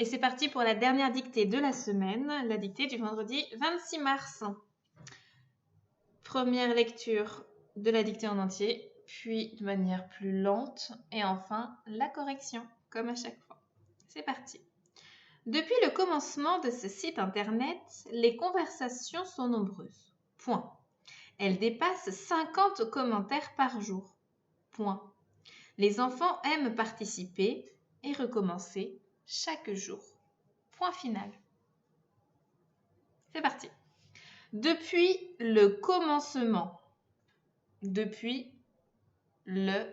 Et c'est parti pour la dernière dictée de la semaine, la dictée du vendredi 26 mars. Première lecture de la dictée en entier, puis de manière plus lente, et enfin la correction, comme à chaque fois. C'est parti. Depuis le commencement de ce site internet, les conversations sont nombreuses. Point. Elles dépassent 50 commentaires par jour. Point. Les enfants aiment participer et recommencer chaque jour. Point final. C'est parti. Depuis le commencement. Depuis le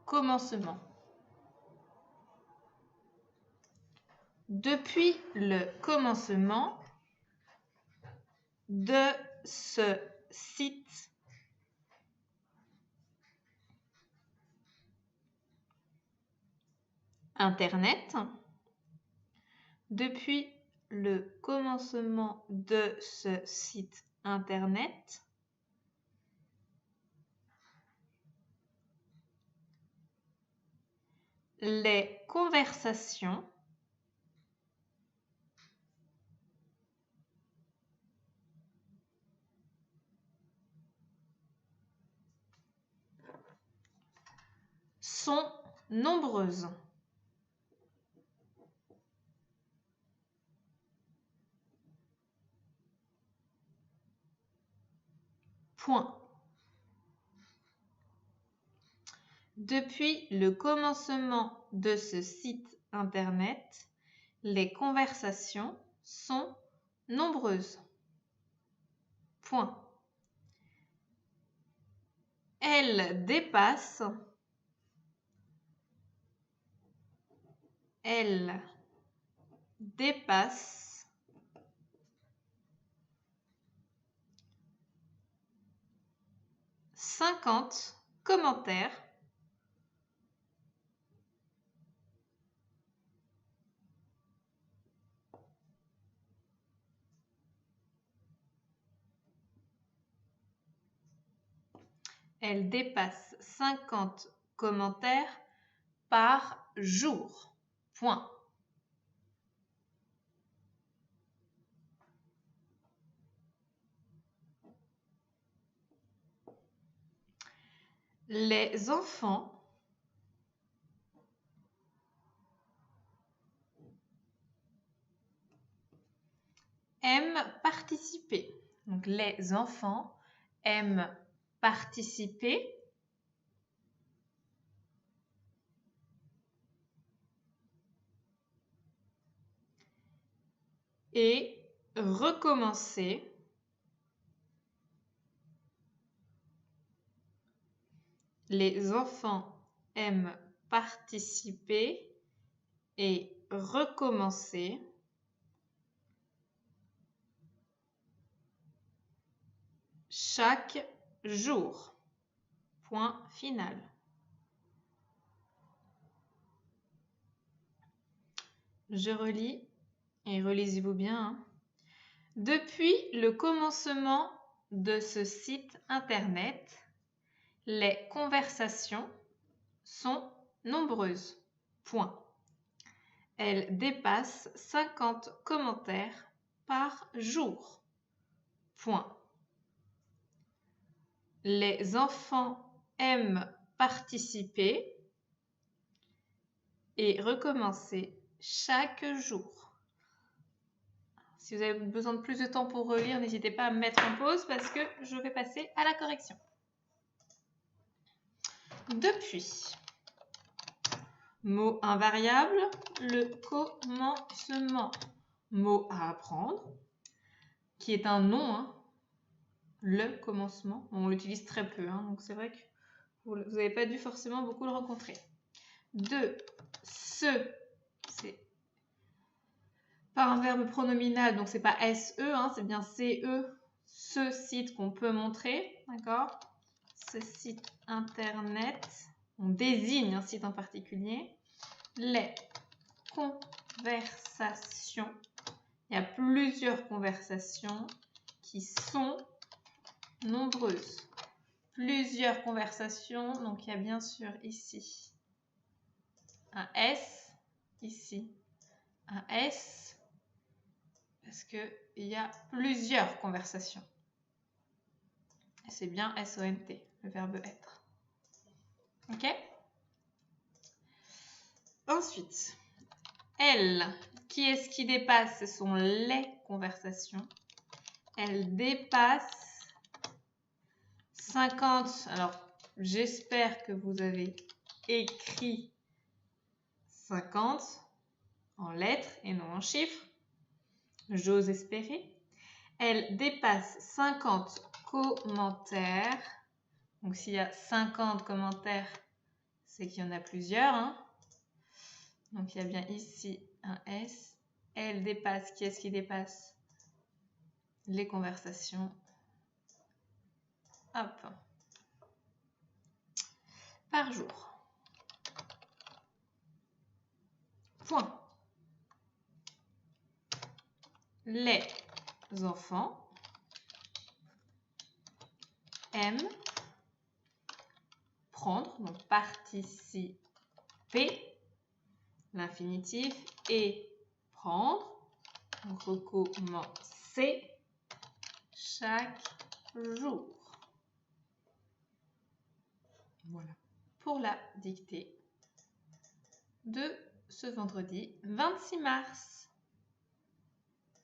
commencement. Depuis le commencement de ce site internet, depuis le commencement de ce site internet, les conversations sont nombreuses. Point. Depuis le commencement de ce site internet, les conversations sont nombreuses. Point. Elles dépassent 50 commentaires Elle dépasse 50 commentaires par jour. Point. Les enfants aiment participer. Donc, les enfants aiment participer et recommencer Les enfants aiment participer et recommencer chaque jour. Point final. Je relis et relisez-vous bien. Hein. Depuis le commencement de ce site internet, les conversations sont nombreuses. Point. Elles dépassent 50 commentaires par jour. Point. Les enfants aiment participer et recommencer chaque jour. Si vous avez besoin de plus de temps pour relire, n'hésitez pas à me mettre en pause parce que je vais passer à la correction. Depuis. Mot invariable, le commencement. Mot à apprendre, qui est un nom, hein. Le commencement. On l'utilise très peu, hein, donc c'est vrai que vous n'avez pas dû forcément beaucoup le rencontrer. De ce, c'est par un verbe pronominal, donc c'est pas SE, hein, c'est bien CE, ce site qu'on peut montrer, d'accord? Ce site internet, on désigne un site en particulier. Les conversations, il y a plusieurs conversations qui sont nombreuses. Plusieurs conversations, donc il y a bien sûr ici un S ici un S parce qu'il y a plusieurs conversations. Et c'est bien S-O-N-T, le verbe être. Ok? Ensuite, elle, qui est-ce qui dépasse? Ce sont les conversations. Elle dépasse 50. Alors, j'espère que vous avez écrit 50 en lettres et non en chiffres. J'ose espérer. Elle dépasse 50 commentaires. Donc, s'il y a 50 commentaires, c'est qu'il y en a plusieurs. Hein. Donc, il y a bien ici un S. Elle dépasse, qui est-ce qui dépasse? Les conversations. Hop. Par jour. Point. Les enfants aiment prendre, donc participer, l'infinitif, et prendre, donc recommencer chaque jour. Voilà pour la dictée de ce vendredi 26 mars.